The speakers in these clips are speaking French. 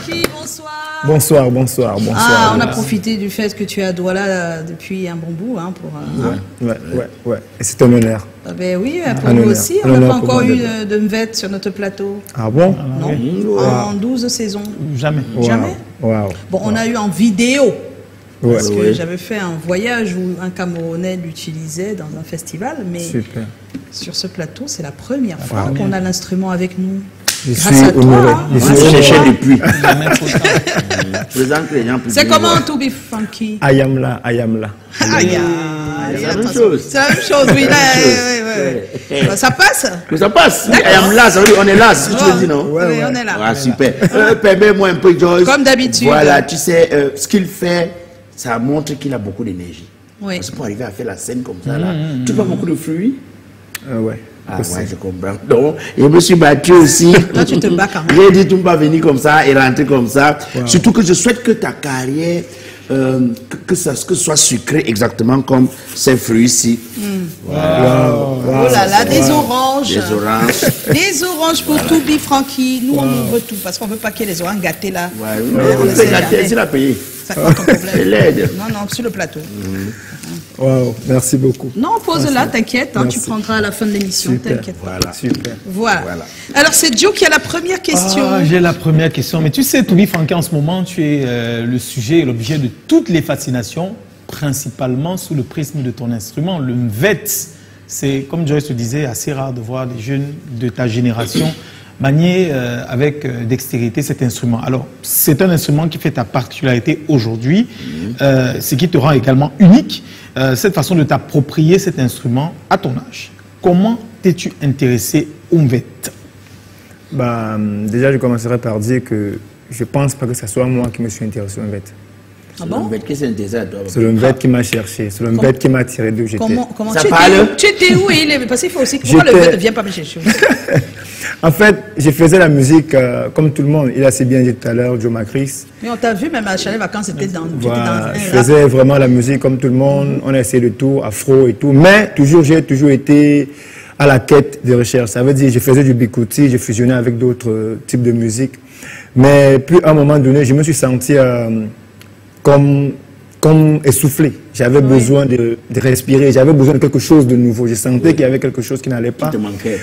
Francky, bonsoir. Bonsoir, bonsoir, bonsoir. Ah, on a profité du fait que tu es à Douala depuis un bon bout. Hein, pour, ouais. Et c'est un honneur. Ah ben oui, pour nous aussi. On n'a pas encore eu de mvette sur notre plateau. Ah bon? Non, en 12 saisons. Jamais. Jamais? Wow. Bon, on a eu en vidéo. Ouais, parce que j'avais fait un voyage où un Camerounais l'utilisait dans un festival, mais super. Sur ce plateau, c'est la première fois qu'on a l'instrument avec nous. Je Grâce suis à toi. honoré. Hein. Je cherchais depuis. C'est comment To Be Franky? I am là, I am là. C'est la même chose. C'est la même chose, oui. Là, ça passe? Mais ça passe. I am là, ça veut dire on est là, si tu le dis, non? Oui, on est là. Ah, super. Permets-moi un peu, Joyce. Comme d'habitude. Voilà, tu sais, ce qu'il fait, ça montre qu'il a beaucoup d'énergie. Oui. Parce que pour arriver à faire la scène comme ça, là, tu prends beaucoup de fruits? Ouais. Ah ouais, je comprends. Donc, je me suis battu aussi. Toi, tu te bats quand même. J'ai dit, tu ne peux pas venir comme ça et rentrer comme ça. Wow. Surtout que je souhaite que ta carrière, que ce soit sucré exactement comme ces fruits-ci. Voilà. Oh là là, des oranges. Des oranges. Des oranges pour To Be Franky. Nous, on ouvre tout parce qu'on ne veut pas qu'il y ait les oranges gâtés là. Ouais, on sait gâter, c'est la payer. Ça compte ton problème. C'est l'aide. Non, sur le plateau. Wow, merci beaucoup. Non, pose-la, t'inquiète, hein, tu prendras à la fin de l'émission, t'inquiète. Voilà. Super. Voilà. Alors, c'est Joe qui a la première question. J'ai la première question. Mais tu sais, To Be Franky, en ce moment, tu es le sujet et l'objet de toutes les fascinations, principalement sous le prisme de ton instrument, le mvette. C'est, comme Joyce le disait, assez rare de voir des jeunes de ta génération manier avec dextérité cet instrument. Alors, c'est un instrument qui fait ta particularité aujourd'hui, ce qui te rend également unique, cette façon de t'approprier cet instrument à ton âge. Comment t'es-tu intéressé au mvette? Bah, déjà, je commencerai par dire que je ne pense pas que ce soit moi qui me suis intéressé au mvette. Ah bon? C'est le mvette qui m'a cherché, c'est le mvette qui m'a tiré d'où j'étais. Comment tu étais où parce qu'il faut aussi... Pourquoi le mvette ne vient pas me chercher? En fait, je faisais la musique comme tout le monde. Il a si bien dit tout à l'heure, Joe Macris. Mais on t'a vu même à Chalet Vacances, c'était dans je faisais vraiment la musique comme tout le monde. On a essayé de tout, afro et tout. Mais j'ai toujours été à la quête de recherche. Ça veut dire, je faisais du bikouti, je fusionnais avec d'autres types de musique. Mais puis à un moment donné, je me suis senti comme essoufflé. J'avais besoin de respirer, j'avais besoin de quelque chose de nouveau. Je sentais qu'il y avait quelque chose qui n'allait pas. Qui te manquait.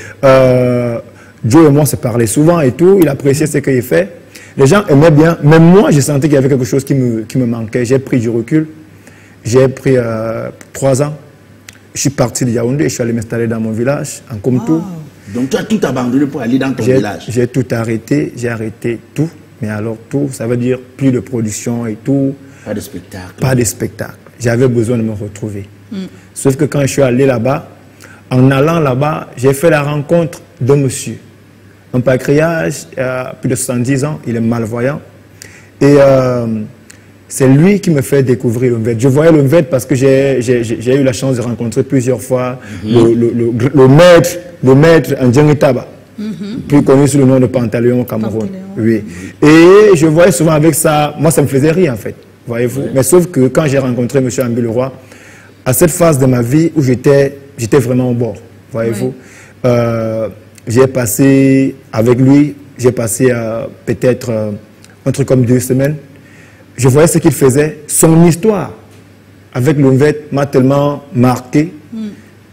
Joe et moi se parlaient souvent et tout, il appréciait ce qu'il fait. Les gens aimaient bien, même moi je sentais qu'il y avait quelque chose qui me manquait. J'ai pris du recul, j'ai pris 3 ans. Je suis parti de Yaoundé, je suis allé m'installer dans mon village, en Komtou. Donc tu as tout abandonné pour aller dans ton village? J'ai tout arrêté, j'ai arrêté tout. Mais alors tout, ça veut dire plus de production et tout. Pas de spectacle? Pas de spectacle. J'avais besoin de me retrouver. Sauf que quand je suis allé là-bas, en allant là-bas, j'ai fait la rencontre d'un monsieur. Un pancréas, plus de 70 ans, il est malvoyant. Et c'est lui qui me fait découvrir le mvette. Je voyais le mvette parce que j'ai eu la chance de rencontrer plusieurs fois le maître Ndjengi Taba, plus connu sous le nom de Pantaleon au Cameroun. Oui. Et je voyais souvent avec ça, moi ça me faisait rire en fait, voyez-vous. Mais sauf que quand j'ai rencontré M. Ambi Leroy, à cette phase de ma vie où j'étais vraiment au bord, voyez-vous. J'ai passé avec lui, j'ai passé peut-être un truc comme 2 semaines. Je voyais ce qu'il faisait. Son histoire avec le mvette m'a tellement marqué.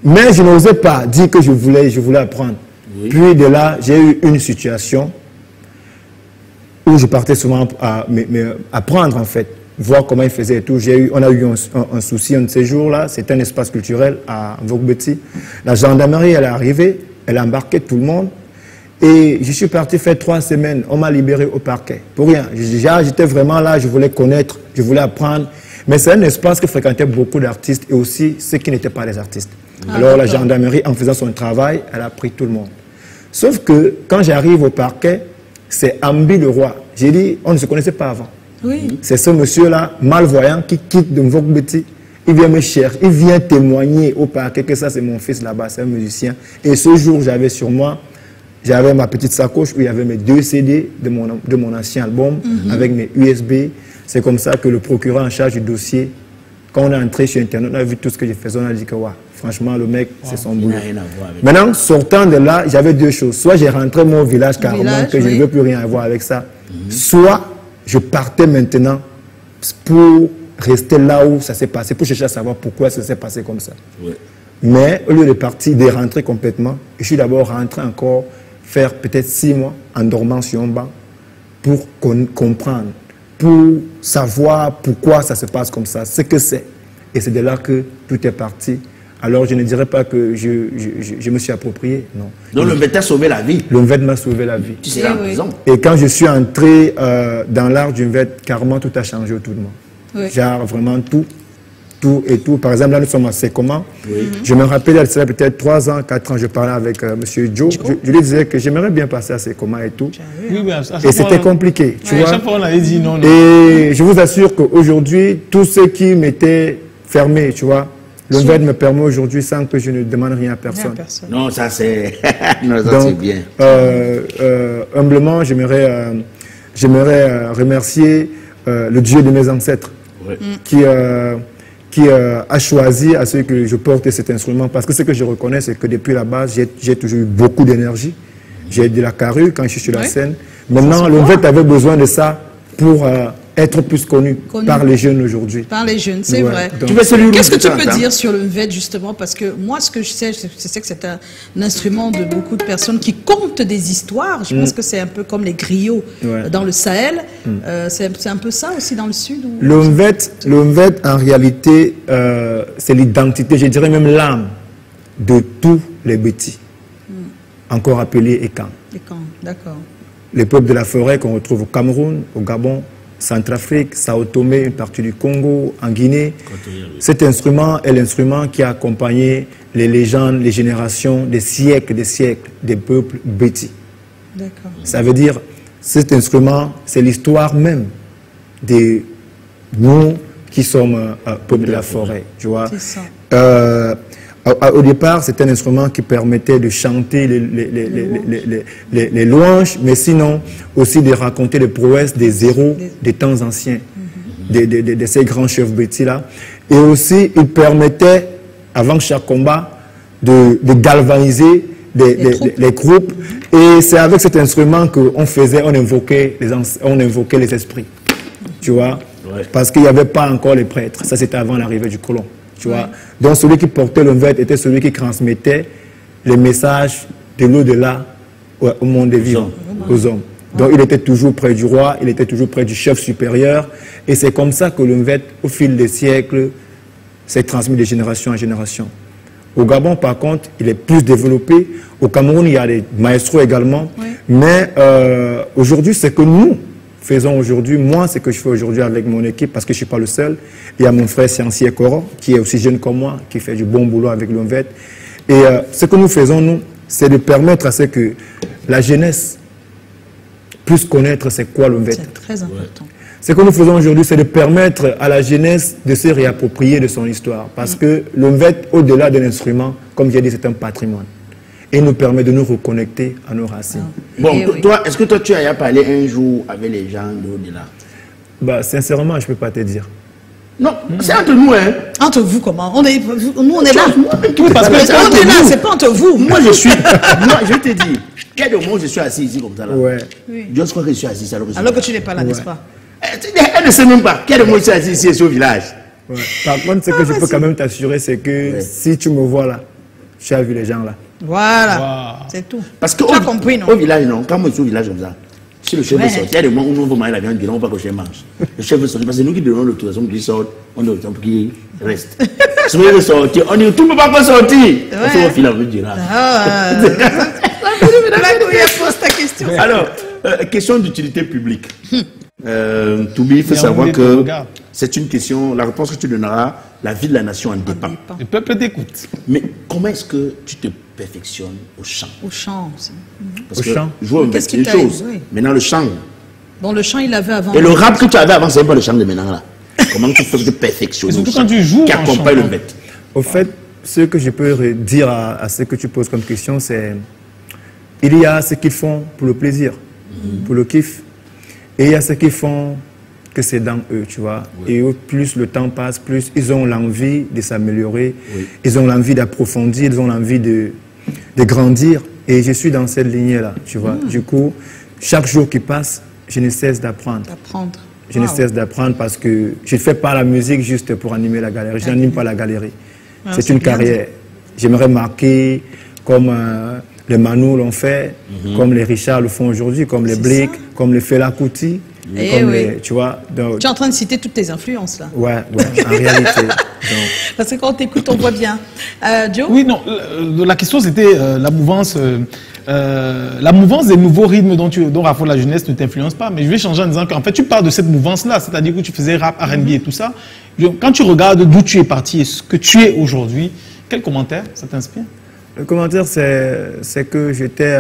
Mais je n'osais pas dire que je voulais apprendre. Oui. Puis de là, j'ai eu une situation où je partais souvent apprendre en fait, voir comment il faisait et tout. On a eu un souci un de ces jours-là. C'était un espace culturel à Vogbeti. La gendarmerie, elle est arrivée. Elle a embarqué tout le monde et je suis parti faire 3 semaines. On m'a libéré au parquet. Pour rien. J'étais vraiment là, je voulais connaître, je voulais apprendre. Mais c'est un espace que fréquentaient beaucoup d'artistes et aussi ceux qui n'étaient pas des artistes. Alors la gendarmerie, en faisant son travail, elle a pris tout le monde. Sauf que quand j'arrive au parquet, c'est Ambi Leroy. J'ai dit, on ne se connaissait pas avant. Oui. C'est ce monsieur-là, malvoyant, qui quitte de Mvogbeti. Il vient me chercher, il vient témoigner au parquet que ça c'est mon fils là-bas, c'est un musicien. Et ce jour, j'avais sur moi, j'avais ma petite sacoche où il y avait mes 2 CD de mon ancien album avec mes USB. C'est comme ça que le procureur en charge du dossier, quand on est entré sur Internet, on a vu tout ce que je faisais, on a dit que ouais, franchement le mec, c'est son boulot. Maintenant, sortant de là, j'avais 2 choses. Soit j'ai rentré mon village carrément, que je ne veux plus rien avoir avec ça. Soit je partais maintenant pour rester là où ça s'est passé, pour chercher à savoir pourquoi ça s'est passé comme ça. Ouais. Mais au lieu de partir, de rentrer complètement, je suis d'abord rentré encore faire peut-être 6 mois en dormant sur un banc pour comprendre, pour savoir pourquoi ça se passe comme ça, ce que c'est. Et c'est de là que tout est parti. Alors je ne dirais pas que je me suis approprié, non. Donc le Mvet t'a sauvé la vie. Le Mvet m'a sauvé la vie. Tu sais la raison. Et quand je suis entré dans l'art du Mvet, carrément tout a changé autour de moi. Oui. Genre vraiment tout et tout. Par exemple, là nous sommes à Sekoma. Je me rappelle, il y a peut-être 3 ans, 4 ans, je parlais avec M. Joe. Je lui disais que j'aimerais bien passer à Sekoma et tout. Oui, à chaque Et fois, c'était compliqué, tu vois. À chaque fois, on avait dit non, non. Et je vous assure qu'aujourd'hui, tout ce qui m'était fermé, tu vois, le Mvet me permet aujourd'hui sans que je ne demande rien à personne. Non, ça c'est non, ça c'est Donc, bien. Humblement, j'aimerais remercier le Dieu de mes ancêtres Ouais. qui a choisi à ce que je porte cet instrument. Parce que ce que je reconnais, c'est que depuis la base, j'ai toujours eu beaucoup d'énergie. J'ai de la carrure quand je suis sur la scène. Maintenant, le Mvet avait besoin de ça pour être plus connu par les jeunes aujourd'hui. Par les jeunes, c'est vrai. Donc, qu'est-ce que tu peux dire sur le Mvet, justement? Parce que moi, ce que je sais que c'est un instrument de beaucoup de personnes qui content des histoires. Je pense que c'est un peu comme les griots dans le Sahel. C'est un peu ça aussi dans le Sud? Ou... Le Mvet, en réalité, c'est l'identité, je dirais même l'âme de tous les Bétis, encore appelés Ekan. Ekan, d'accord. Les peuples de la forêt qu'on retrouve au Cameroun, au Gabon, Centrafrique, Sao Tomé, une partie du Congo, en Guinée. Cet instrument est l'instrument qui a accompagné les légendes, les générations, des siècles des peuples Bétis. D'accord. Ça veut dire, cet instrument, c'est l'histoire même de nous qui sommes peuple de la forêt, tu vois. C'est ça. Au départ, c'était un instrument qui permettait de chanter les louanges, mais sinon aussi de raconter les prouesses des héros des temps anciens, de ces grands chefs Bétis-là. Et aussi, il permettait, avant chaque combat, de galvaniser les groupes. Et c'est avec cet instrument qu'on invoquait les esprits, tu vois, parce qu'il n'y avait pas encore les prêtres. Ça, c'était avant l'arrivée du colon. Tu vois. Donc celui qui portait le Mvet était celui qui transmettait les messages de l'au-delà au monde des vivants, aux hommes. Donc il était toujours près du roi, il était toujours près du chef supérieur. Et c'est comme ça que le Mvet, au fil des siècles, s'est transmis de génération en génération. Au Gabon, par contre, il est plus développé. Au Cameroun, il y a des maestros également. Mais aujourd'hui, c'est que nous faisons aujourd'hui, moi, ce que je fais aujourd'hui avec mon équipe, parce que je ne suis pas le seul. Il y a mon frère Siancier Koro, qui est aussi jeune comme moi, qui fait du bon boulot avec le Mvet. Et ce que nous faisons, nous, c'est de permettre à ce que la jeunesse puisse connaître c'est quoi le Mvet. C'est très important. Ce que nous faisons aujourd'hui, c'est de permettre à la jeunesse de se réapproprier de son histoire. Parce que le Mvet, au-delà de l'instrument, comme j'ai dit, c'est un patrimoine. Et nous permet de nous reconnecter à nos racines. Bon, toi, est-ce que toi, tu as parlé un jour avec les gens d'au-delà? Bah, sincèrement, je ne peux pas te dire. Non, c'est entre nous, hein. Entre vous, comment? Nous, on est là. Parce que on est là, c'est pas entre vous. Moi, je suis... Moi, je te dis, quel moment je suis assis ici comme ça, là? Ouais. Je crois que je suis assis alors que Alors que tu n'es pas là, n'est-ce pas? Elle ne sait même pas. Quel moment je suis assis ici au village? Ouais. Par contre, ce que je peux quand même t'assurer, c'est que si tu me vois là, tu as vu les gens là. Voilà, c'est tout. Parce qu'au village, non, quand moi je suis au village comme ça, si le chef veut sortir, il y a des moments où nous on va manger la viande, on ne va pas que le chef mange. Le chef veut sortir, parce que c'est nous qui donnons l'autorisation qu'il sorte, on donne l'autorisation pour qu'il reste. Si vous voulez sortir, on dit tout ne peut pas sortir. On se refile avec Dieu là. Pose ta question. Alors, question d'utilité publique. Toubi, il faut savoir que c'est une question, la réponse que tu donneras, la vie de la nation en dépend. Le peuple t'écoute. Mais comment est-ce que tu te perfectionnes au chant? Au chant aussi. Parce que jouer au Mvet, c'est une chose. Maintenant, le chant. Bon, le chant, il avait avant. Et le rap que tu avais avant, c'est pas le chant de maintenant là. Comment tu fais de perfectionner? Surtout quand tu joues qui accompagne le Mvet. Au fait, ce que je peux dire à ce que tu poses comme question, c'est il y a ceux qui font pour le plaisir, pour le kiff, et il y a ceux qui font que c'est dans eux, tu vois. Et plus le temps passe, plus ils ont l'envie de s'améliorer, ils ont l'envie d'approfondir, ils ont l'envie de grandir. Et je suis dans cette lignée-là, tu vois. Du coup, chaque jour qui passe, je ne cesse d'apprendre. Je ne cesse d'apprendre parce que je ne fais pas la musique juste pour animer la galerie. Je n'anime pas la galerie. C'est une carrière. J'aimerais marquer comme les Manu l'ont fait, comme les Richard le font aujourd'hui, comme les Blake, comme les Fela Kuti. Tu vois, donc, tu es en train de citer toutes tes influences là. Ouais, en réalité. Donc. Parce que quand on t'écoute, on voit bien. Joe? Oui, non, la question c'était la mouvance des nouveaux rythmes dont Rafo la jeunesse ne t'influence pas. Mais je vais changer en disant qu'en fait tu parles de cette mouvance-là, c'est-à-dire que tu faisais rap, R&B et tout ça. Quand tu regardes d'où tu es parti et ce que tu es aujourd'hui, quel commentaire ça t'inspire? Le commentaire, c'est que j'étais...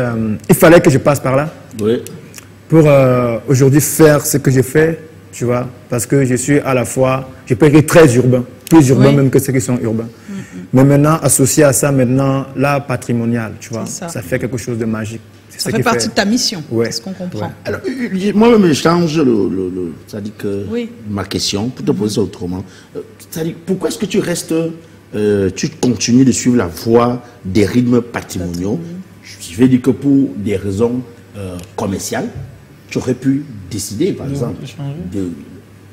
il fallait que je passe par là. Oui. Pour aujourd'hui faire ce que j'ai fait, tu vois, parce que je suis à la fois, je peux être très urbain, plus urbain même que ceux qui sont urbains. Mais maintenant, associé à ça, maintenant, l'art patrimonial, tu vois, ça fait quelque chose de magique. Ça fait partie de ta mission, c'est ce qu'on comprend. Alors, moi-même, je change c'est-à-dire que ma question, pour te poser ça autrement. C'est-à-dire, pourquoi est-ce que tu restes, tu continues de suivre la voie des rythmes patrimoniaux? Je vais dire que pour des raisons commerciales, tu aurais pu décider, par exemple,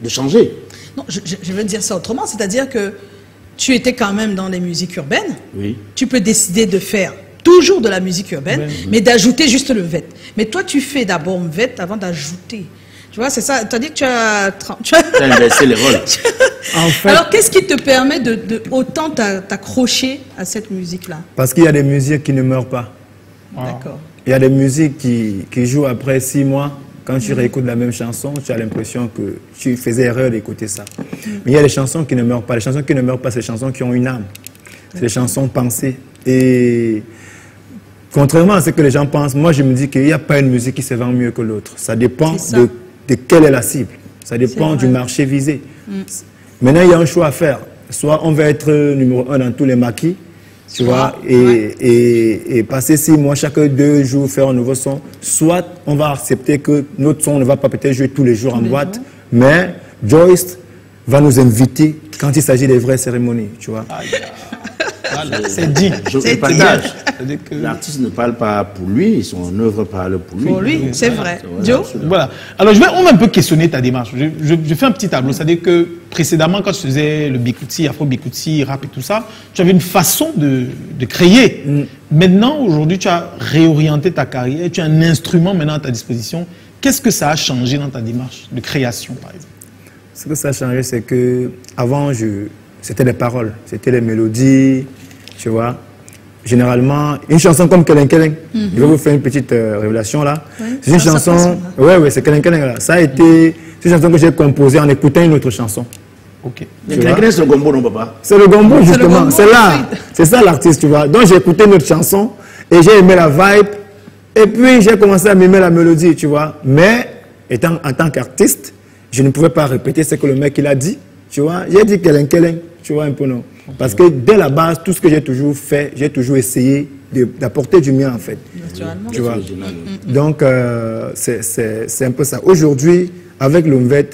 de changer. Non, je vais dire ça autrement, c'est-à-dire que tu étais quand même dans les musiques urbaines. Oui. Tu peux décider de faire toujours de la musique urbaine, mais d'ajouter juste le VET. Mais toi, tu fais d'abord un VET avant d'ajouter. Tu vois, c'est ça. Tu as dit que tu as inversé les rôles. En fait, alors, qu'est-ce qui te permet de autant t'accrocher à cette musique-là? Parce qu'il y a des musiques qui ne meurent pas. D'accord. Il y a des musiques qui jouent après 6 mois. Quand tu réécoutes la même chanson, tu as l'impression que tu faisais erreur d'écouter ça. Mais il y a des chansons qui ne meurent pas. Les chansons qui ne meurent pas, c'est des chansons qui ont une âme. C'est des chansons pensées. Et contrairement à ce que les gens pensent, moi je me dis qu'il n'y a pas une musique qui se vend mieux que l'autre. Ça dépend de quelle est la cible. Ça dépend du marché visé. Maintenant, il y a un choix à faire. Soit on va être numéro 1 dans tous les maquis, tu vois, et passer 6 mois, chaque 2 jours, faire un nouveau son. Soit on va accepter que notre son ne va pas peut-être jouer tous les jours en boîte, mais Joyce va nous inviter quand il s'agit des vraies cérémonies, tu vois. C'est dit. Je partage. L'artiste ne parle pas pour lui, son œuvre parle pour lui. Pour lui, c'est vrai. Joe? Voilà. Alors, on va un peu questionner ta démarche. Je fais un petit tableau. C'est-à-dire que précédemment, quand tu faisais le bikuti, afro-bikuti, rap et tout ça, tu avais une façon de créer. Maintenant, aujourd'hui, tu as réorienté ta carrière. Tu as un instrument maintenant à ta disposition. Qu'est-ce que ça a changé dans ta démarche de création, par exemple? Ce que ça a changé, c'est que avant, c'était les paroles, c'était les mélodies, tu vois. Généralement, une chanson comme Kelen Kelen, je vais vous faire une petite révélation là. C'est une chanson, c'est Kelen Kelen là. Ça a été, c'est une chanson que j'ai composée en écoutant une autre chanson. Ok. Kelen Kelen, c'est le gombo, non, papa? C'est le gombo, justement. C'est là. C'est ça l'artiste, tu vois. Donc j'ai écouté une autre chanson et j'ai aimé la vibe. Et puis j'ai commencé à m'aimer la mélodie, tu vois. Mais en tant qu'artiste, je ne pouvais pas répéter ce que le mec il a dit, tu vois. J'ai dit Kelen Kelen, tu vois un peu non. Parce que dès la base, tout ce que j'ai toujours fait, j'ai toujours essayé d'apporter du mien en fait. Naturellement. Tu vois. Donc c'est un peu ça. Aujourd'hui, avec l'Umvet,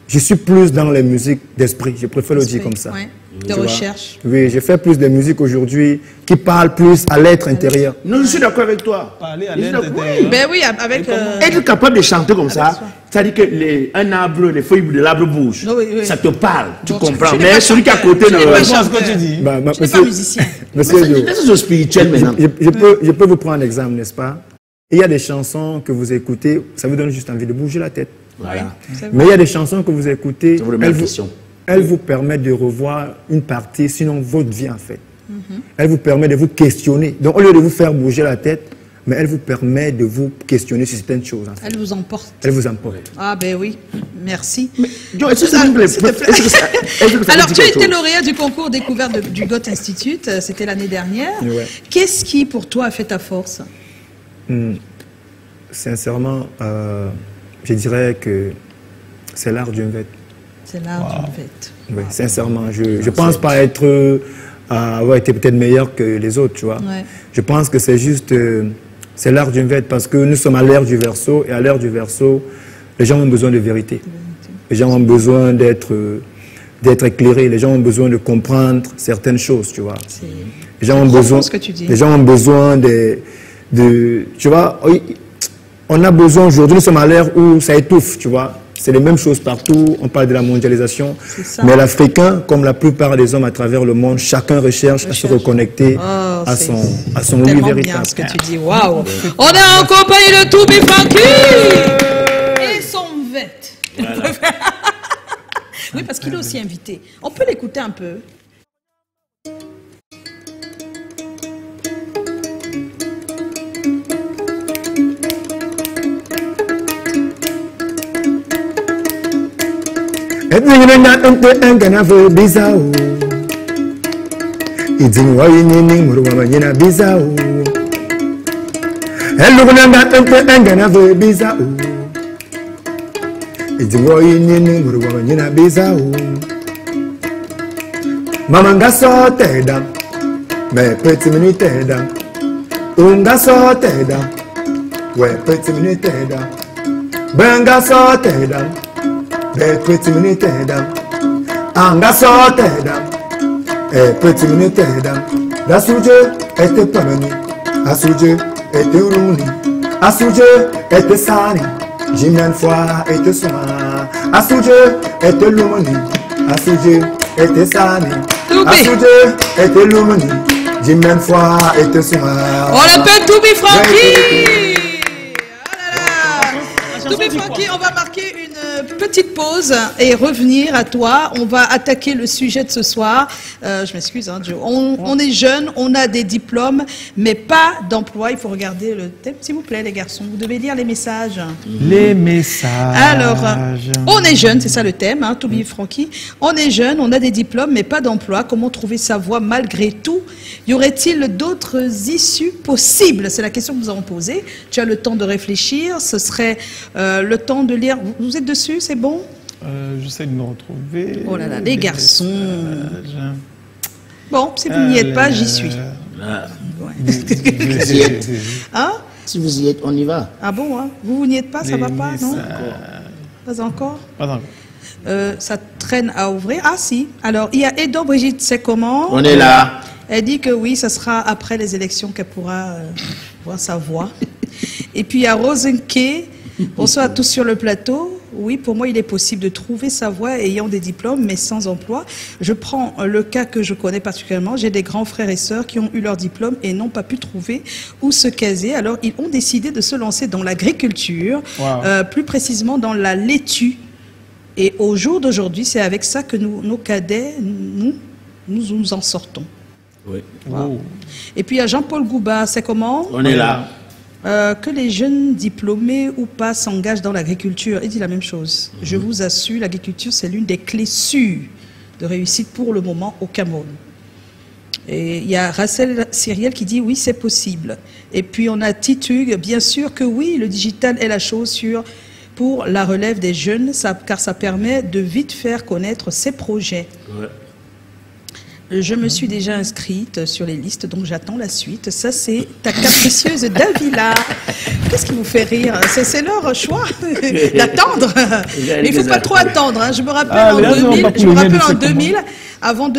je suis plus dans les musiques d'esprit. Je préfère le dire comme ça. Ouais. De recherche. Oui, je fais plus de musique aujourd'hui qui parle plus à l'être intérieur. Non, je suis d'accord avec toi. Parler à l'être intérieur. Ben oui, avec... Être capable de chanter comme ça, c'est-à-dire qu'un arbre, les feuilles de l'arbre bougent. Ça te parle, tu comprends. Mais celui qui est à côté ne... Ce que tu dis. Je ne suis pas musicien. C'est spirituel maintenant. Je peux vous prendre un exemple, n'est-ce pas? Il y a des chansons que vous écoutez, ça vous donne juste envie de bouger la tête. Voilà. Mais il y a des chansons que vous écoutez, elles vous permettent de revoir une partie, sinon votre vie en fait. Elle vous permet de vous questionner. Donc au lieu de vous faire bouger la tête, mais elle vous permet de vous questionner sur certaines choses. En fait. Elle vous emporte. Elle vous emporte. Ah ben oui, merci. Alors tu as été lauréat du concours découverte du Goethe Institute, c'était l'année dernière. Qu'est-ce qui pour toi a fait ta force? Sincèrement, je dirais que c'est l'art du Umvet. C'est l'art du Umvet. Oui, sincèrement, je ne pense pas avoir été peut-être meilleur que les autres, tu vois. Je pense que c'est juste, c'est l'art du Umvet parce que nous sommes à l'ère du Verseau et à l'ère du Verseau, les gens ont besoin de vérité. Les gens ont besoin d'être éclairés, les gens ont besoin de comprendre certaines choses, tu vois. Les gens ont besoin, tu vois, on a besoin aujourd'hui, nous sommes à l'ère où ça étouffe, tu vois. C'est les mêmes choses partout, on parle de la mondialisation. Mais l'Africain, comme la plupart des hommes à travers le monde, chacun recherche à se reconnecter à son oui véritable. Bien ce que tu dis, waouh. On est en compagnie de Toubi Franky et son vête. Voilà. Oui, parce qu'il est aussi invité. On peut l'écouter un peu. Mama sorteda, mais petit minute da. Unga sorteda, ouais petit minute da. Benga sorteda, mais petit minute da. Anga sorteda, petit minute da. La souje était pamani, a souje était uruni, a souje était sani, jimnan fois était soin, a souje était lumoni, a souje était sani. Assoudé était l'homme, j'ai même foi était soin. On l'appelle Toubi Franky. Toubi Franky, on va marquer une petite pause et revenir à toi. On va attaquer le sujet de ce soir. Je m'excuse, hein, Joe. On est jeunes, on a des diplômes, mais pas d'emploi. Il faut regarder le thème, s'il vous plaît, les garçons. Vous devez lire les messages. Les messages. Alors, on est jeunes, c'est ça le thème, hein, Toubi Franky. On est jeunes, on a des diplômes, mais pas d'emploi. Comment trouver sa voie malgré tout? Y aurait-il d'autres issues possibles? C'est la question que nous avons posée. Tu as le temps de réfléchir. Ce serait le temps de lire. Vous êtes dessus, c'est bon? J'essaie de me retrouver. Oh là là, les garçons. Bon, si vous n'y êtes pas, j'y suis. Ouais. Hein? Si vous y êtes, on y va. Ah bon, hein? Vous n'y êtes pas, ça va pas, non? Pas encore? Pas encore. Ça traîne à ouvrir. Ah si. Alors, il y a Edo Brigitte, c'est comment? On est là. Elle dit que oui, ça sera après les élections qu'elle pourra voir sa voix. Et puis il y a Rosenke. Bonsoir à tous sur le plateau. Oui, pour moi, il est possible de trouver sa voie ayant des diplômes, mais sans emploi. Je prends le cas que je connais particulièrement. J'ai des grands frères et sœurs qui ont eu leur diplôme et n'ont pas pu trouver où se caser. Alors, ils ont décidé de se lancer dans l'agriculture, plus précisément dans la laitue. Et au jour d'aujourd'hui, c'est avec ça que nos cadets, nous en sortons. Oui. Wow. Et puis, il y a Jean-Paul Gouba, c'est comment? On est là. Que les jeunes diplômés ou pas s'engagent dans l'agriculture. Il dit la même chose. Je vous assure, l'agriculture, c'est l'une des clés sûres de réussite pour le moment au Cameroun. Et il y a Rachel Cyriel qui dit oui, c'est possible. Et puis on a Titug, bien sûr que oui, le digital est la chose sûre pour la relève des jeunes, car ça permet de vite faire connaître ses projets. Ouais. Je me suis déjà inscrite sur les listes, donc j'attends la suite. Ça, c'est ta capricieuse Davila. Qu'est-ce qui vous fait rire? C'est leur choix d'attendre. Mais il ne faut pas trop attendre. Hein. Je me rappelle en 2000,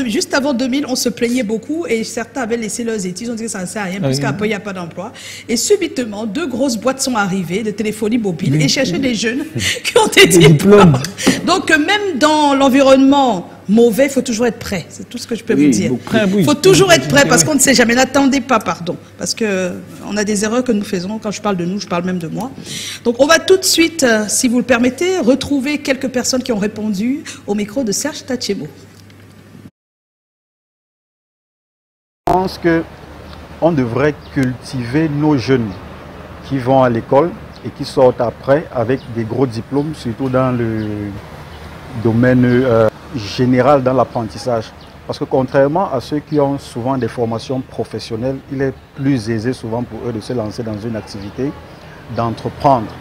juste avant 2000, on se plaignait beaucoup et certains avaient laissé leurs études. On disait que ça ne sert à rien, puisqu'après, il n'y a pas d'emploi. Et subitement, 2 grosses boîtes sont arrivées de téléphonie mobile et cherchaient des jeunes qui ont des diplômes. Donc, même dans l'environnement mauvais, il faut toujours être prêt. C'est tout ce que je peux vous dire. Il faut toujours être prêt parce qu'on ne sait jamais. N'attendez pas, pardon. Parce qu'on a des erreurs que nous faisons. Quand je parle de nous, je parle même de moi. Donc, on va tout de suite, si vous le permettez, retrouver quelques personnes qui ont répondu au micro de Serge Tachebo. Je pense qu'on devrait cultiver nos jeunes qui vont à l'école et qui sortent après avec des gros diplômes, surtout dans le domaine général dans l'apprentissage. Parce que contrairement à ceux qui ont souvent des formations professionnelles, il est plus aisé souvent pour eux de se lancer dans une activité, d'entreprendre.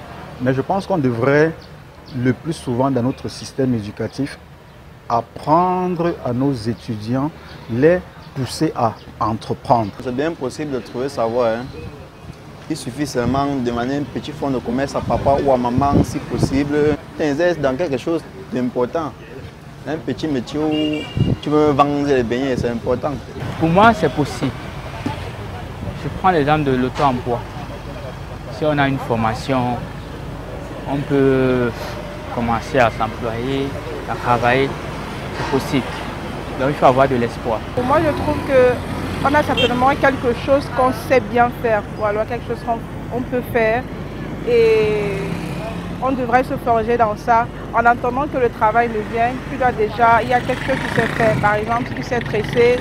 Mais je pense qu'on devrait le plus souvent dans notre système éducatif apprendre à nos étudiants, les pousser à entreprendre. C'est bien possible de trouver sa voie. Hein. Il suffit seulement de demander un petit fonds de commerce à papa ou à maman si possible. T'investis dans quelque chose d'important. Un petit métier où tu veux vendre les beignets, c'est important. Pour moi, c'est possible. Je prends l'exemple de l'auto-emploi. Si on a une formation, on peut commencer à s'employer, à travailler, c'est possible. Donc il faut avoir de l'espoir. Pour moi, je trouve qu'on a certainement quelque chose qu'on sait bien faire, ou alors quelque chose qu'on peut faire. Et on devrait se forger dans ça. En attendant que le travail ne vienne, il y a quelque chose qui se fait. Par exemple, si tu sais tresser,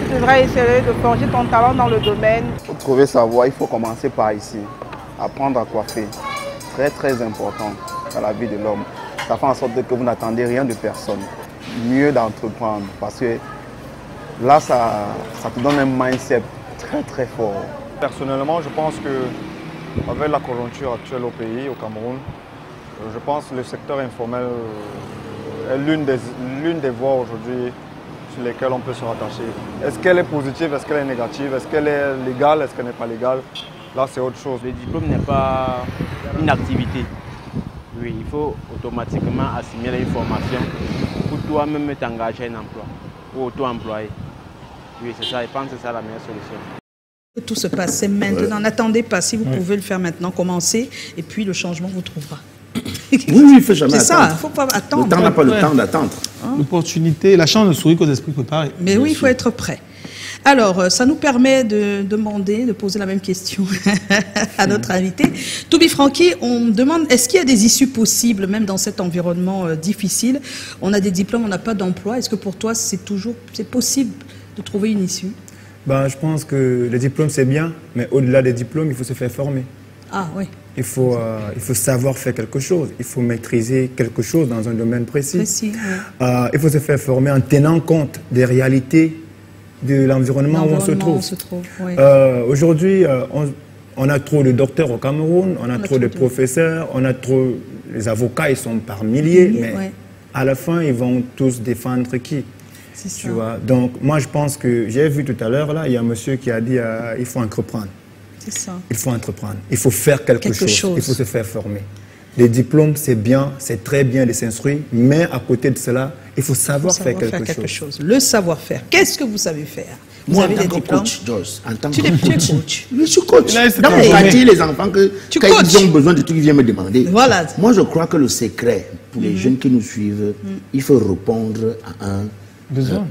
tu devrais essayer de forger ton talent dans le domaine. Pour trouver sa voie, il faut commencer par ici. Apprendre à coiffer. Très très important dans la vie de l'homme. Ça fait en sorte que vous n'attendez rien de personne. Mieux d'entreprendre parce que là, ça te donne un mindset très très fort. Personnellement, je pense que avec la conjoncture actuelle au pays, au Cameroun, je pense que le secteur informel est l'une des voies aujourd'hui sur lesquelles on peut se rattacher. Est-ce qu'elle est positive, est-ce qu'elle est négative, est-ce qu'elle est légale, est-ce qu'elle n'est pas légale? Là, c'est autre chose. Le diplôme n'est pas une activité. Oui, il faut automatiquement assimiler une formation pour toi-même t'engager à un emploi ou auto-employer. Oui, c'est ça, je pense que c'est ça la meilleure solution. Tout se passe, c'est maintenant. N'attendez pas, si vous pouvez le faire maintenant, commencez, et puis le changement vous trouvera. Oui, il ne faut jamais attendre. C'est ça, il ne faut pas attendre. Le temps n'a pas le temps d'attendre. L'opportunité, la chance ne sourit qu'aux esprits préparés. Mais oui, il faut être prêt. Alors, ça nous permet de poser la même question à notre invité. Toubi Francky, on demande, est-ce qu'il y a des issues possibles, même dans cet environnement difficile? On a des diplômes, on n'a pas d'emploi. Est-ce que pour toi, c'est possible de trouver une issue? Ben, je pense que le diplôme, c'est bien, mais au-delà des diplômes, il faut se faire former. Ah oui. Il faut savoir faire quelque chose. Il faut maîtriser quelque chose dans un domaine précis. Il faut se faire former en tenant compte des réalités de l'environnement où on se trouve. Aujourd'hui, on a trop de docteurs au Cameroun, on a trop de professeurs, on a trop... Les avocats, ils sont par milliers, mais à la fin, ils vont tous défendre qui? Tu vois? Donc, moi, je pense que... J'ai vu tout à l'heure, là, il y a un monsieur qui a dit il faut entreprendre. Ça. Il faut entreprendre. Il faut faire quelque chose. Il faut se faire former. Les diplômes, c'est bien, c'est très bien de s'instruire, mais à côté de cela, il faut savoir faire quelque chose. Le savoir-faire. Qu'est-ce que vous savez faire? Vous avez des diplômes? Coach, Joyce, en tant que coach. Je suis coach. Dans mon quartier, les enfants, quand ils ont besoin de trucs, ils viennent me demander. Voilà. Moi, je crois que le secret pour les jeunes qui nous suivent, il faut répondre à un besoin.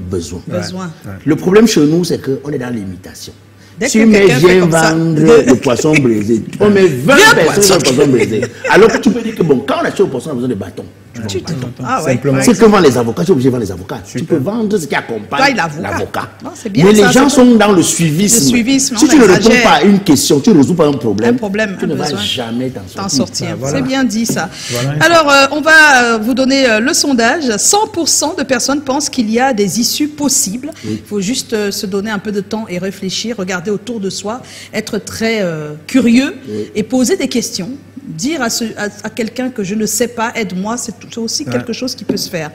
Le problème chez nous, c'est qu'on est dans l'imitation. Si tu viens vendre le poisson brisé, on met 20 personnes sur le poisson brisé. Alors que tu peux dire que bon, quand on achète le poisson, on a besoin de bâtons. C'est que vendent les avocats, tu es obligé de vendre les avocats. Tu peux vendre ce qui accompagne l'avocat. Mais les gens sont dans le suivisme. Si tu ne réponds pas à une question, tu ne résous pas un problème, tu ne vas jamais t'en sortir. C'est bien dit ça. Alors, on va vous donner le sondage. 100% de personnes pensent qu'il y a des issues possibles. Il faut juste se donner un peu de temps et réfléchir, regarder autour de soi, être très curieux et poser des questions. Dire à quelqu'un que je ne sais pas, aide-moi, c'est aussi quelque chose qui peut se faire.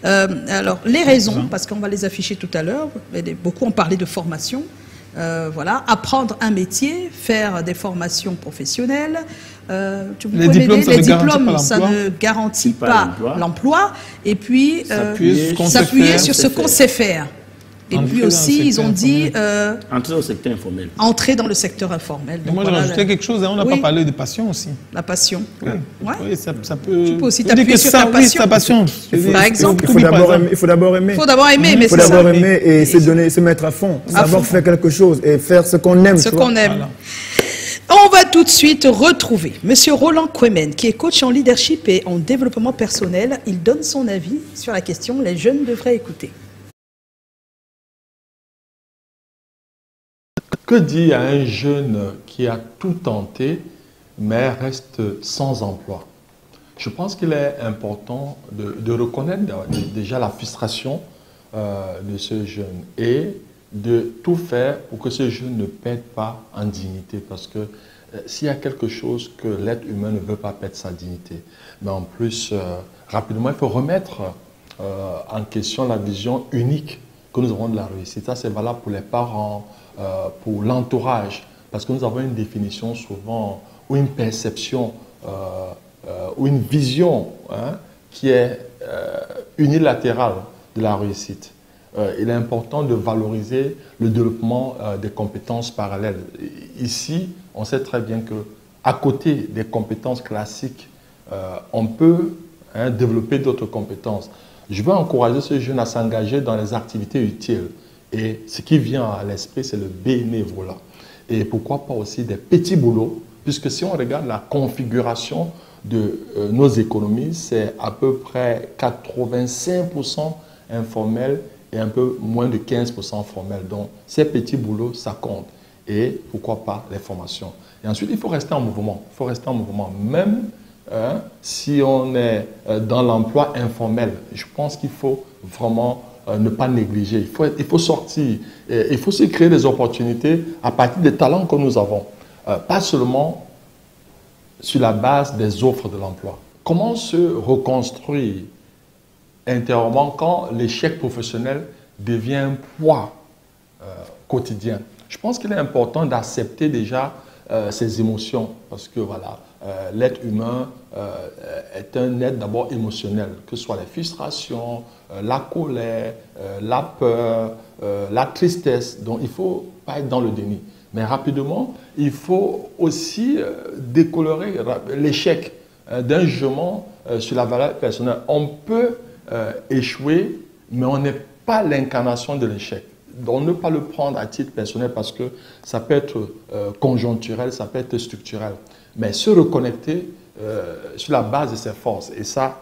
Alors, les raisons, parce qu'on va les afficher tout à l'heure, beaucoup ont parlé de formation, voilà, apprendre un métier, faire des formations professionnelles. Les diplômes, ça ne garantit pas l'emploi. Et puis, s'appuyer sur ce qu'on sait faire. Et puis aussi, ils ont dit... entrer dans le secteur informel. Entrer dans le secteur informel. Donc, moi, j'ai rajouté quelque chose, on n'a pas parlé de passion aussi. La passion. Oui, ça peut... Tu peux aussi t'appuyer sur ta passion. Par exemple, il faut d'abord aimer. Il faut d'abord aimer, mais c'est ça. Il faut d'abord aimer et se mettre à fond. Savoir faire quelque chose et faire ce qu'on aime. Ce qu'on aime. On va tout de suite retrouver Monsieur Roland Kwemen, qui est coach en leadership et en développement personnel. Il donne son avis sur la question « Les jeunes devraient écouter ». Que dire à un jeune qui a tout tenté, mais reste sans emploi? Je pense qu'il est important de reconnaître déjà la frustration de ce jeune et de tout faire pour que ce jeune ne perde pas en dignité. Parce que s'il y a quelque chose que l'être humain ne veut pas perdre sa dignité, mais en plus, rapidement, il faut remettre en question la vision unique que nous avons de la réussite. Ça, c'est valable pour les parents, pour l'entourage, parce que nous avons une définition souvent, ou une perception, ou une vision qui est unilatérale de la réussite. Il est important de valoriser le développement des compétences parallèles. Ici, on sait très bien que à côté des compétences classiques, on peut développer d'autres compétences. Je veux encourager ce jeune à s'engager dans les activités utiles. Et ce qui vient à l'esprit, c'est le bénévolat. Et pourquoi pas aussi des petits boulots, puisque si on regarde la configuration de nos économies, c'est à peu près 85% informel et un peu moins de 15% formel. Donc, ces petits boulots, ça compte. Et pourquoi pas les formations. Et ensuite, il faut rester en mouvement. Il faut rester en mouvement. Même si on est dans l'emploi informel, je pense qu'il faut vraiment ne pas négliger. Il faut sortir. Il faut aussi créer des opportunités à partir des talents que nous avons. Pas seulement sur la base des offres de l'emploi. Comment se reconstruire intérieurement quand l'échec professionnel devient un poids quotidien? Je pense qu'il est important d'accepter déjà ces émotions parce que voilà, l'être humain est un être d'abord émotionnel, que ce soit les frustrations, la colère, la peur, la tristesse. Donc il ne faut pas être dans le déni. Mais rapidement, il faut aussi décolorer l'échec d'un jugement sur la valeur personnelle. On peut échouer, mais on n'est pas l'incarnation de l'échec. Donc ne pas le prendre à titre personnel parce que ça peut être conjoncturel, ça peut être structurel. Mais se reconnecter sur la base de ses forces. Et ça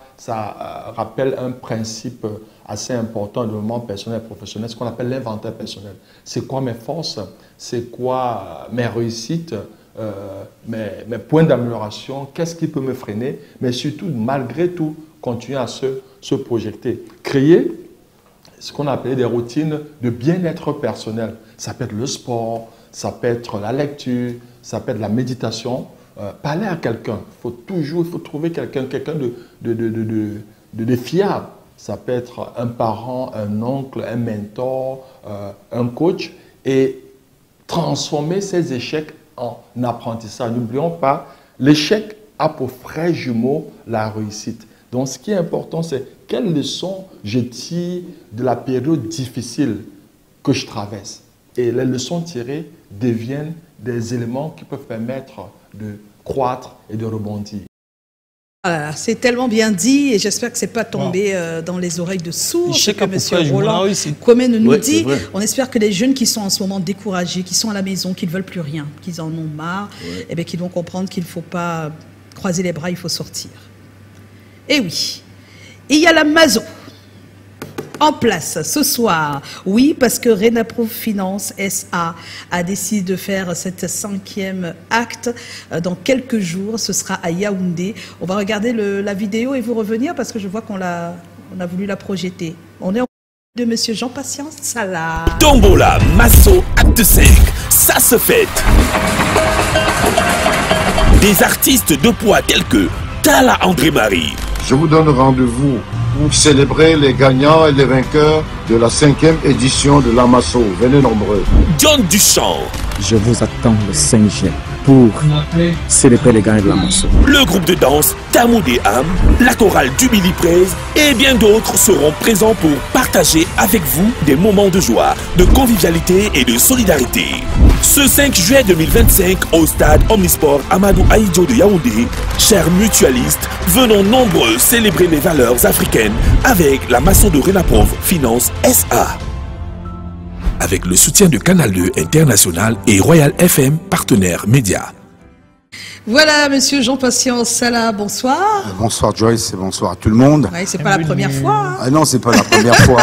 rappelle un principe assez important de développement personnel et professionnel, ce qu'on appelle l'inventaire personnel. C'est quoi mes forces? C'est quoi mes réussites? Mes points d'amélioration? Qu'est-ce qui peut me freiner? Mais surtout, malgré tout, continuer à se projeter. Créer ce qu'on appelle des routines de bien-être personnel. Ça peut être le sport, ça peut être la lecture, ça peut être la méditation. Parler à quelqu'un, il faut trouver quelqu'un de fiable. Ça peut être un parent, un oncle, un mentor, un coach, et transformer ces échecs en apprentissage. N'oublions pas, l'échec a pour frère jumeau la réussite. Donc, ce qui est important, c'est quelles leçons je tire de la période difficile que je traverse. Et les leçons tirées deviennent des éléments qui peuvent permettre de croître et de rebondir. Voilà, c'est tellement bien dit et j'espère que ce n'est pas tombé dans les oreilles de sourds, ce que M. Roland Kwame nous dit. On espère que les jeunes qui sont en ce moment découragés, qui sont à la maison, qui ne veulent plus rien, qu'ils en ont marre, eh bien, qu'ils vont comprendre qu'il ne faut pas croiser les bras, il faut sortir. Et oui, il y a la Maso en place ce soir. Oui, parce que Renaproof Finance SA a décidé de faire cette 5e acte dans quelques jours. Ce sera à Yaoundé. On va regarder la vidéo et vous revenir parce que je vois qu'on a voulu la projeter. On est en de Monsieur Jean-Patient Salah. Tombola Maso acte 5, ça se fête. Des artistes de poids tels que Tala André-Marie. Je vous donne rendez-vous pour célébrer les gagnants et les vainqueurs de la 5e édition de l'Amasso. Venez nombreux. John Duchamp. Je vous attends le 5 juin pour célébrer les gagnants de l'Amasso. Le groupe de danse Tamou des âmes, la chorale du Billy Praise et bien d'autres seront présents pour partager avec vous des moments de joie, de convivialité et de solidarité. Ce 5 juillet 2025 au stade Omnisport Amadou Ahidjo de Yaoundé, chers mutualistes, venons nombreux célébrer les valeurs africaines avec la maçon de Renaproof Finance SA. Avec le soutien de Canal 2 International et Royal FM, partenaire média. Voilà, Monsieur Jean-Patient Salah, bonsoir. Bonsoir Joyce et bonsoir à tout le monde. Ouais, c'est pas la première fois. Hein. Ah non, c'est pas la première fois.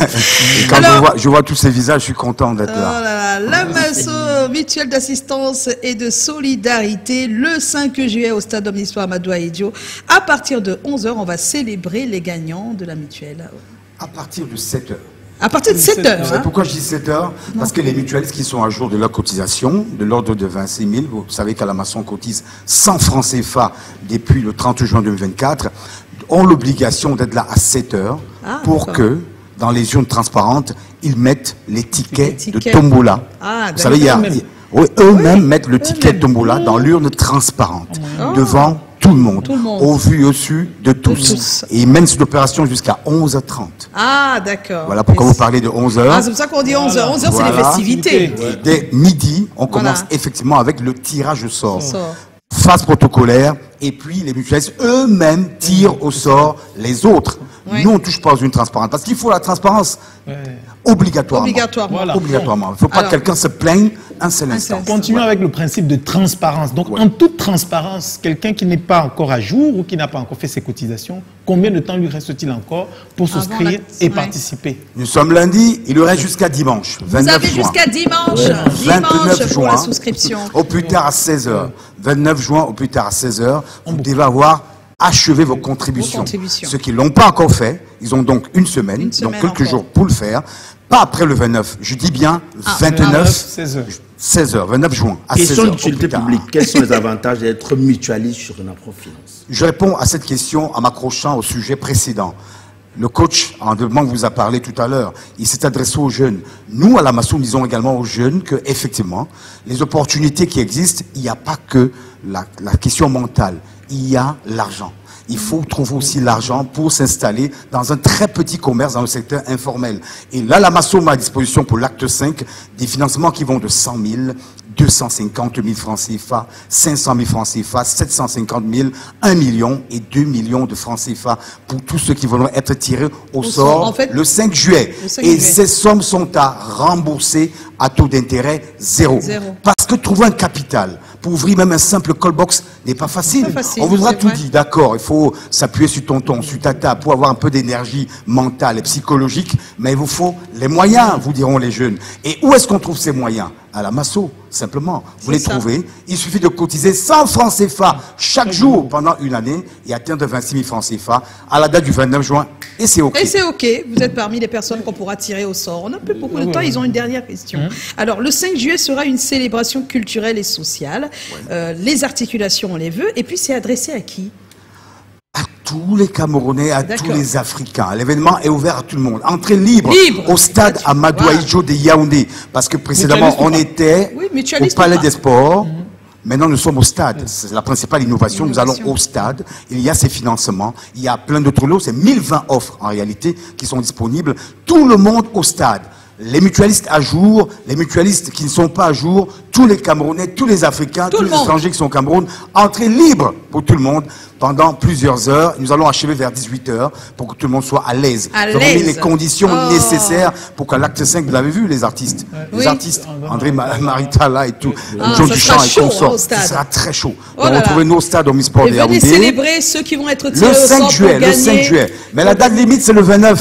Et quand je vois tous ces visages, je suis content d'être là. La Maso mutuelle d'assistance et de solidarité, le 5 juillet au stade Omnisport Amadou Ahidjo. À partir de 11h, on va célébrer les gagnants de la mutuelle. À partir de 7h. À partir de 7h. Hein. Pourquoi je dis 7h? Parce que les mutualistes qui sont à jour de leur cotisation, de l'ordre de 26 000, vous savez qu'à la Maçon cotise 100 francs CFA depuis le 30 juin 2024, ont l'obligation d'être là à 7h pour que, dans les urnes transparentes, ils mettent les tickets de tombola. Vous savez, eux-mêmes mettent le ticket de tombola dans l'urne transparente, devant tout le monde, au vu et au su de tous. Et ils mènent cette opération jusqu'à 11h30. Ah, d'accord. Voilà pourquoi vous parlez de 11h. Ah, c'est pour ça qu'on dit 11h. 11h, c'est les festivités. Et dès midi, on commence effectivement avec le tirage au sort. phase protocolaire, et puis les mutualistes eux-mêmes tirent au sort les autres. Oui. Nous, on ne touche pas aux urnes transparentes, parce qu'il faut la transparence obligatoirement. Voilà. Obligatoirement. Il ne faut pas que quelqu'un se plaigne un seul instant. Continuons avec le principe de transparence. Donc, en toute transparence, quelqu'un qui n'est pas encore à jour ou qui n'a pas encore fait ses cotisations, combien de temps lui reste-t-il encore pour souscrire et participer? Nous sommes lundi, il aurait jusqu'à dimanche. Vous avez jusqu'à dimanche. Dimanche pour la souscription. Au plus tard à 16h. 29 juin, au plus tard à 16h, vous devez avoir achevé vos contributions. Ceux qui ne l'ont pas encore fait, ils ont donc une semaine donc quelques jours pour le faire. Pas après le 29, je dis bien 29, 16h, 29 juin, à 16h. Question d'utilité publique, quels sont les avantages d'être mutualiste sur une Finance? Je réponds à cette question en m'accrochant au sujet précédent. Le coach en développement vous a parlé tout à l'heure, il s'est adressé aux jeunes. Nous, à la Masso, nous disons également aux jeunes que, effectivement, les opportunités qui existent, il n'y a pas que la question mentale, il y a l'argent. Il faut trouver aussi l'argent pour s'installer dans un très petit commerce dans le secteur informel. Et là, la Masso met à disposition pour l'acte 5 des financements qui vont de 100 000, 250 000 francs CFA, 500 000 francs CFA, 750 000, 1 million et 2 millions de francs CFA pour tous ceux qui vont être tirés au sort en fait, le 5 juillet. Ces sommes sont à rembourser à taux d'intérêt zéro. Parce que trouver un capital pour ouvrir même un simple call box n'est pas facile. On vous aura tout dit, d'accord, il faut s'appuyer sur tonton, sur tata pour avoir un peu d'énergie mentale et psychologique, mais il vous faut les moyens, vous diront les jeunes. Et où est-ce qu'on trouve ces moyens? À la Masso, simplement. Vous les trouvez. Il suffit de cotiser 100 francs CFA chaque jour pendant une année et atteindre 26 000 francs CFA à la date du 29 juin. Et c'est OK. Et c'est OK. Vous êtes parmi les personnes qu'on pourra tirer au sort. On n'a plus beaucoup de temps. Ils ont une dernière question. Alors, le 5 juillet sera une célébration culturelle et sociale. Les articulations, on les veut. Et puis, c'est adressé à qui? À tous les Camerounais, à tous les Africains. L'événement est ouvert à tout le monde. Entrée libre au stade Amadou Ahidjo de Yaoundé. Parce que précédemment, on était au Palais des Sports. Maintenant, nous sommes au stade. C'est la principale innovation. Nous allons au stade. Il y a ces financements. Il y a plein d'autres lots. C'est 1020 offres, en réalité, qui sont disponibles. Tout le monde au stade. Les mutualistes à jour, les mutualistes qui ne sont pas à jour, tous les Camerounais, tous les Africains, tous les étrangers qui sont au Cameroun, entrée libre pour tout le monde pendant plusieurs heures. Nous allons achever vers 18h pour que tout le monde soit à l'aise. Nous avons mis les conditions nécessaires pour qu'à l'acte 5, vous l'avez vu, les artistes. Les artistes, André Marita là et tout, John Duchamp et consorts. Ce sera très chaud. On va retrouver nos stades au Misport de Yaoundé. Venez célébrer ceux qui vont être tirés le 5 juillet, le 5 juillet. Mais la date limite, c'est le 29.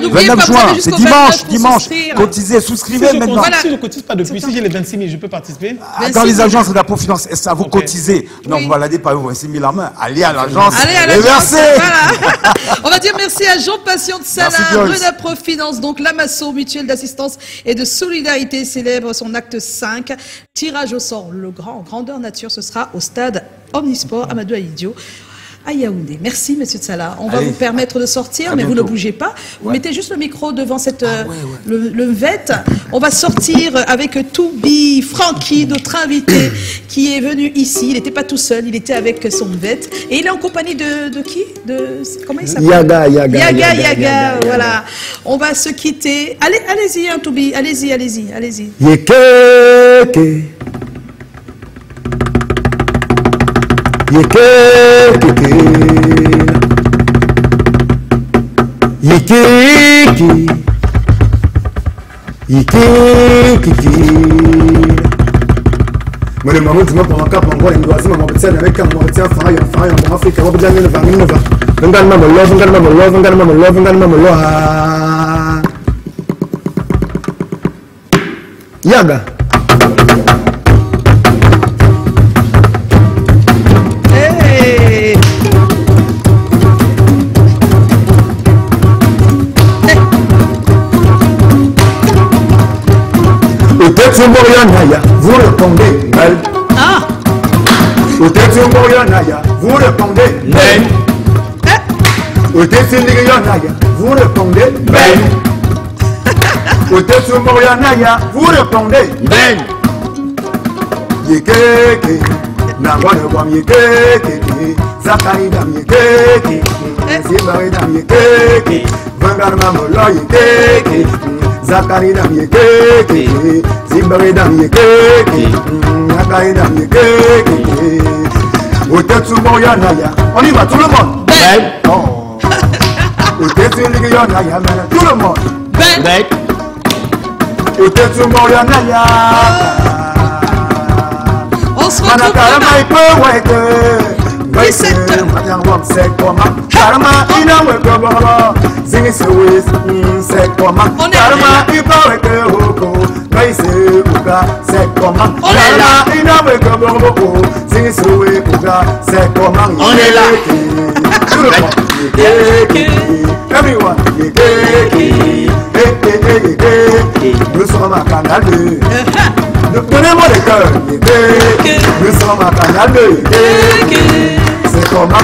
Le 29 juin, c'est dimanche. Cotisez, souscrivez maintenant. Si je ne cotise pas depuis, si j'ai les 26 000, je peux participer? Dans les agences de la Finance, ça vous cotisez. Non, vous baladez pas vos 26 000 en main. Allez à l'agence et versez. Voilà. On va dire merci à Jean Passion de Salah, Renapro Finance, donc la Masso mutuelle d'assistance et de solidarité célèbre son acte 5. Tirage au sort, le grandeur nature, ce sera au stade Omnisport Amadou Ahidjo à Yaoundé. Merci, monsieur de Salah. On va vous permettre de sortir, mais vous ne bougez pas. Vous mettez juste le micro devant cette, le VET. On va sortir avec Toubi, Francky, notre invité, qui est venu ici. Il n'était pas tout seul, il était avec son VET. Et il est en compagnie de qui? Comment il s'appelle? Yaga, voilà. On va se quitter. Allez-y, hein, Toubi. Allez-y. Mais le moment tu m'as pour un cap en voie, il doit être avec un mauvais faille en Afrique, on va gagner le 20 000. Yaga. Vous répondez belle. Vous répondez belle. Vous répondez belle. Vous répondez belle. Yekeke, Nangwana Wam Yekeke, Zakari Dam Yekeke, Zibari Dam Yekeke, Vangar Mamolo Yekeke, Zakari Dam Yekeke, Zibari Dam Yekeke, Zakari Dam Yekeke. On y va tout le monde. Tout le monde. On se nous sommes à Canal 2. Donnez-moi le cœur. Nous sommes à Canal 2. C'est comment